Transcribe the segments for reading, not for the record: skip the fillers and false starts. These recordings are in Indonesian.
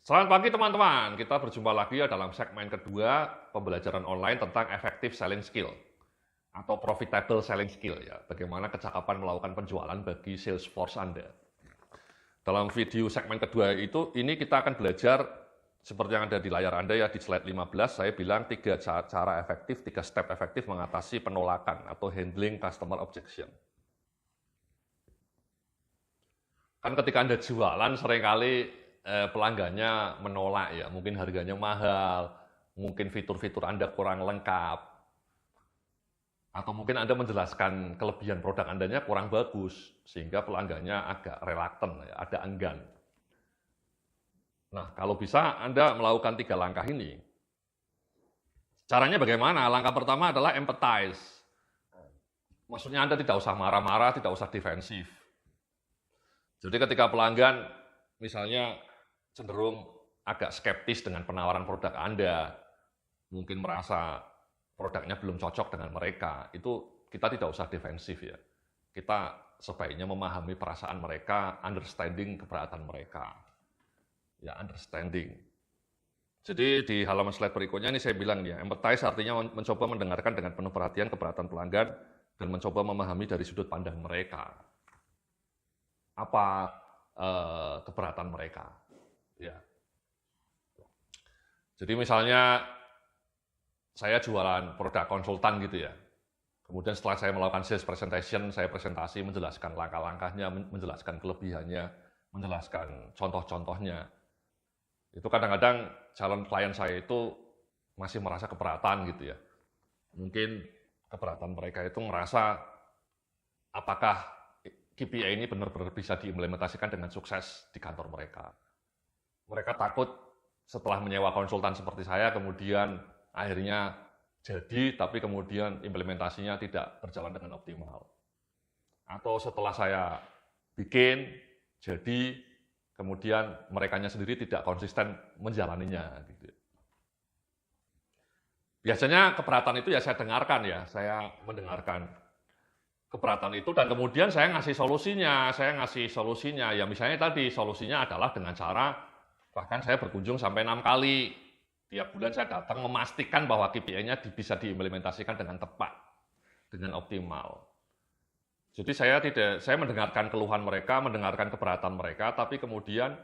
Selamat pagi teman-teman, kita berjumpa lagi ya dalam segmen kedua pembelajaran online tentang effective selling skill atau profitable selling skill ya. Bagaimana kecakapan melakukan penjualan bagi sales force Anda. Dalam video segmen kedua ini kita akan belajar seperti yang ada di layar Anda ya, di slide 15 saya bilang 3 cara efektif, 3 step efektif mengatasi penolakan atau handling customer objection. Kan ketika Anda jualan seringkali pelanggannya menolak ya, mungkin harganya mahal, mungkin fitur-fitur Anda kurang lengkap, atau mungkin Anda menjelaskan kelebihan produk Anda kurang bagus, sehingga pelanggannya agak reluctant, ya, ada enggan. Nah, kalau bisa Anda melakukan 3 langkah ini. Caranya bagaimana? Langkah pertama adalah empathize. Maksudnya Anda tidak usah marah-marah, tidak usah defensif. Jadi ketika pelanggan misalnya cenderung agak skeptis dengan penawaran produk Anda, mungkin merasa produknya belum cocok dengan mereka, itu kita tidak usah defensif ya. Kita sebaiknya memahami perasaan mereka, understanding keberatan mereka. Ya, understanding. Jadi di halaman slide berikutnya ini saya bilang ya, empathize artinya mencoba mendengarkan dengan penuh perhatian keberatan pelanggan dan mencoba memahami dari sudut pandang mereka. Apa keberatan mereka? Ya. Jadi misalnya saya jualan produk konsultan gitu ya. Kemudian setelah saya melakukan sales presentation, saya presentasi menjelaskan langkah-langkahnya, menjelaskan kelebihannya, menjelaskan contoh-contohnya. Itu kadang-kadang calon klien saya itu masih merasa keberatan gitu ya. Mungkin keberatan mereka itu merasa apakah KPI ini benar-benar bisa diimplementasikan dengan sukses di kantor mereka. Mereka takut setelah menyewa konsultan seperti saya, kemudian akhirnya jadi, tapi kemudian implementasinya tidak berjalan dengan optimal. Atau setelah saya bikin, jadi, kemudian merekanya sendiri tidak konsisten menjalaninya. Gitu. Biasanya keberatan itu ya saya dengarkan ya, saya mendengarkan keberatan itu dan kemudian saya ngasih solusinya, ya misalnya tadi solusinya adalah dengan cara bahkan saya berkunjung sampai 6 kali tiap bulan saya datang memastikan bahwa KPI-nya bisa diimplementasikan dengan tepat, dengan optimal. Jadi saya mendengarkan keluhan mereka, mendengarkan keberatan mereka, tapi kemudian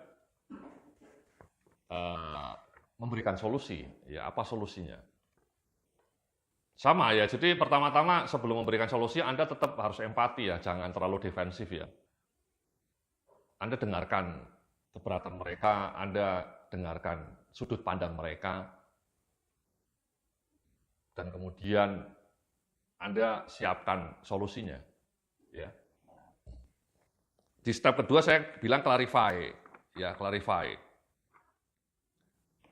memberikan solusi. Ya, apa solusinya? Sama ya, jadi pertama-tama sebelum memberikan solusi Anda tetap harus empati ya, jangan terlalu defensif ya. Anda dengarkan keberatan mereka, Anda dengarkan sudut pandang mereka, dan kemudian Anda siapkan solusinya. Ya. Di step kedua saya bilang clarify, ya clarify.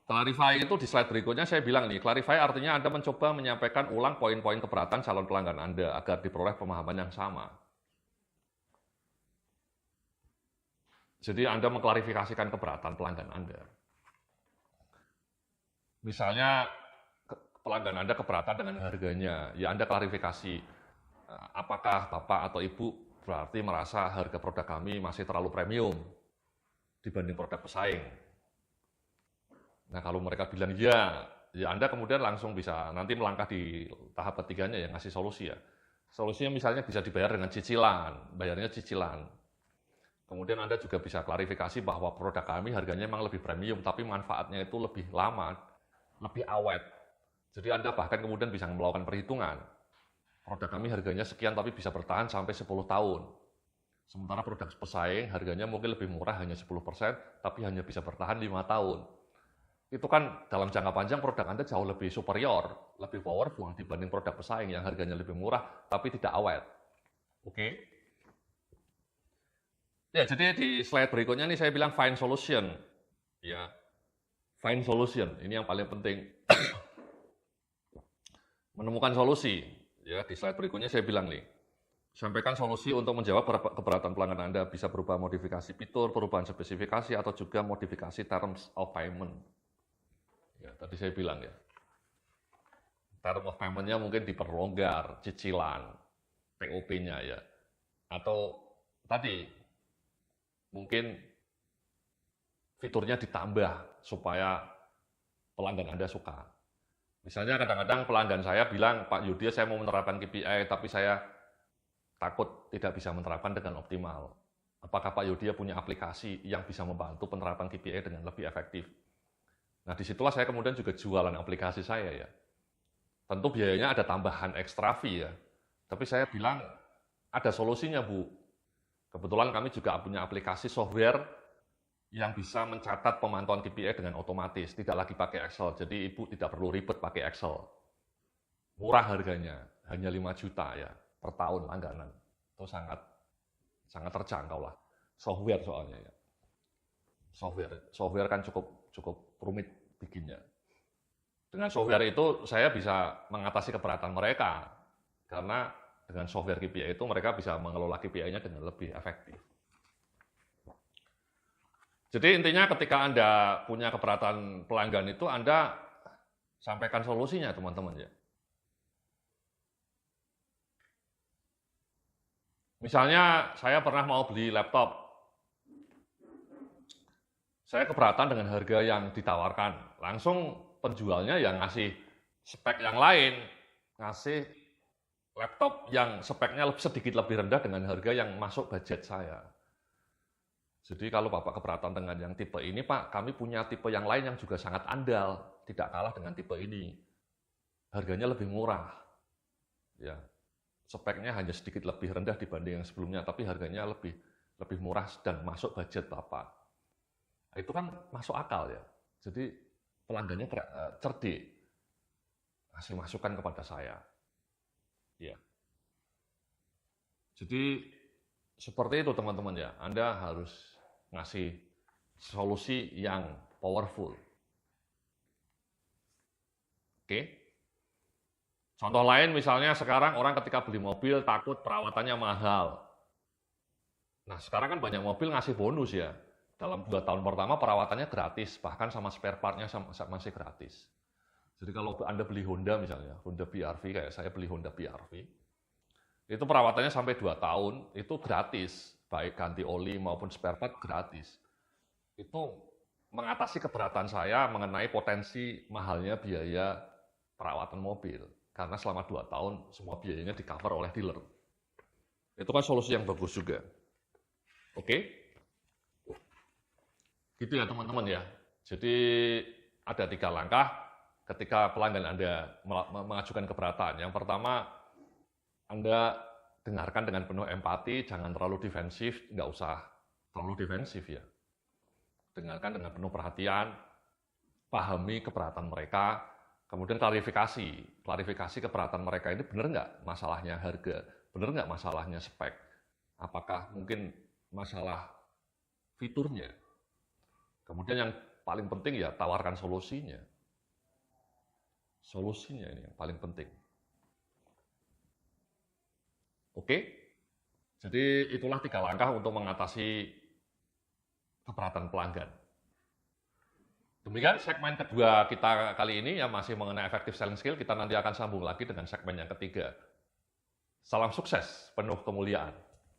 Clarify itu di slide berikutnya saya bilang nih, clarify artinya Anda mencoba menyampaikan ulang poin-poin keberatan calon pelanggan Anda agar diperoleh pemahaman yang sama. Jadi Anda mengklarifikasikan keberatan pelanggan Anda. Misalnya pelanggan Anda keberatan dengan harganya, ya Anda klarifikasi, apakah Bapak atau Ibu berarti merasa harga produk kami masih terlalu premium dibanding produk pesaing. Nah kalau mereka bilang ya Anda kemudian langsung bisa nanti melangkah di tahap ketiganya ya ngasih solusi ya. Solusinya misalnya bisa dibayar dengan cicilan, bayarnya cicilan. Kemudian Anda juga bisa klarifikasi bahwa produk kami harganya memang lebih premium, tapi manfaatnya itu lebih lama, lebih awet. Jadi Anda bahkan kemudian bisa melakukan perhitungan. Produk kami harganya sekian tapi bisa bertahan sampai 10 tahun. Sementara produk pesaing harganya mungkin lebih murah hanya 10%, tapi hanya bisa bertahan 5 tahun. Itu kan dalam jangka panjang produk Anda jauh lebih superior, lebih powerful dibanding produk pesaing yang harganya lebih murah tapi tidak awet. Oke. Ya, jadi di slide berikutnya nih saya bilang find solution. Ya. Find solution, ini yang paling penting. Menemukan solusi. Ya, di slide berikutnya saya bilang nih. Sampaikan solusi untuk menjawab keberatan pelanggan Anda bisa berupa modifikasi fitur, perubahan spesifikasi atau juga modifikasi terms of payment. Ya, tadi saya bilang ya, term of payment-nya mungkin diperlonggar, cicilan, POP-nya ya. Atau tadi, mungkin fiturnya ditambah supaya pelanggan Anda suka. Misalnya kadang-kadang pelanggan saya bilang, Pak Yudi, saya mau menerapkan KPI, tapi saya takut tidak bisa menerapkan dengan optimal. Apakah Pak Yudi punya aplikasi yang bisa membantu penerapan KPI dengan lebih efektif? Nah, disitulah saya kemudian juga jualan aplikasi saya ya. Tentu biayanya ada tambahan ekstra fee ya. Tapi saya bilang, ada solusinya Bu. Kebetulan kami juga punya aplikasi software yang bisa mencatat pemantauan KPI dengan otomatis, tidak lagi pakai Excel. Jadi Ibu tidak perlu ribet pakai Excel. Murah harganya, hanya 5 juta ya per tahun langganan. Itu sangat terjangkau lah. Software soalnya ya. Software kan cukup rumit bikinnya. Dengan software itu saya bisa mengatasi keberatan mereka. Karena dengan software KPI itu mereka bisa mengelola KPI-nya dengan lebih efektif. Jadi intinya ketika Anda punya keberatan pelanggan itu Anda sampaikan solusinya teman-teman ya. Misalnya saya pernah mau beli laptop. Saya keberatan dengan harga yang ditawarkan. Langsung penjualnya yang ngasih spek yang lain, ngasih laptop yang speknya sedikit lebih rendah dengan harga yang masuk budget saya. Jadi kalau Bapak keberatan dengan yang tipe ini, Pak, kami punya tipe yang lain yang juga sangat andal, tidak kalah dengan tipe ini. Harganya lebih murah. Ya. Speknya hanya sedikit lebih rendah dibanding yang sebelumnya, tapi harganya lebih murah dan masuk budget Bapak. Itu kan masuk akal ya. Jadi pelanggannya cerdik, ngasih masukan kepada saya. Ya. Jadi seperti itu teman-teman ya. Anda harus ngasih solusi yang powerful. Oke. Contoh lain misalnya sekarang orang ketika beli mobil takut perawatannya mahal. Nah sekarang kan banyak mobil ngasih bonus ya. Dalam 2 tahun pertama perawatannya gratis, bahkan sama spare part-nya masih gratis. Jadi kalau Anda beli Honda misalnya, Honda BR-V, kayak saya beli Honda BR-V, itu perawatannya sampai 2 tahun, itu gratis. Baik ganti oli maupun spare part gratis. Itu mengatasi keberatan saya mengenai potensi mahalnya biaya perawatan mobil. Karena selama 2 tahun semua biayanya di-cover oleh dealer. Itu kan solusi yang bagus juga. Oke? Gitu ya teman-teman ya. Jadi ada 3 langkah ketika pelanggan Anda mengajukan keberatan. Yang pertama, Anda dengarkan dengan penuh empati, jangan terlalu defensif, nggak usah terlalu defensif ya. Dengarkan dengan penuh perhatian, pahami keberatan mereka, kemudian klarifikasi keberatan mereka ini benar nggak masalahnya harga, benar nggak masalahnya spek, apakah mungkin masalah fiturnya. Kemudian yang paling penting ya tawarkan solusinya. Solusinya ini yang paling penting. Oke? Jadi itulah 3 langkah untuk mengatasi keberatan pelanggan. Demikian segmen kedua kita kali ini yang masih mengenai effective selling skill. Kita nanti akan sambung lagi dengan segmen yang ketiga. Salam sukses, penuh kemuliaan.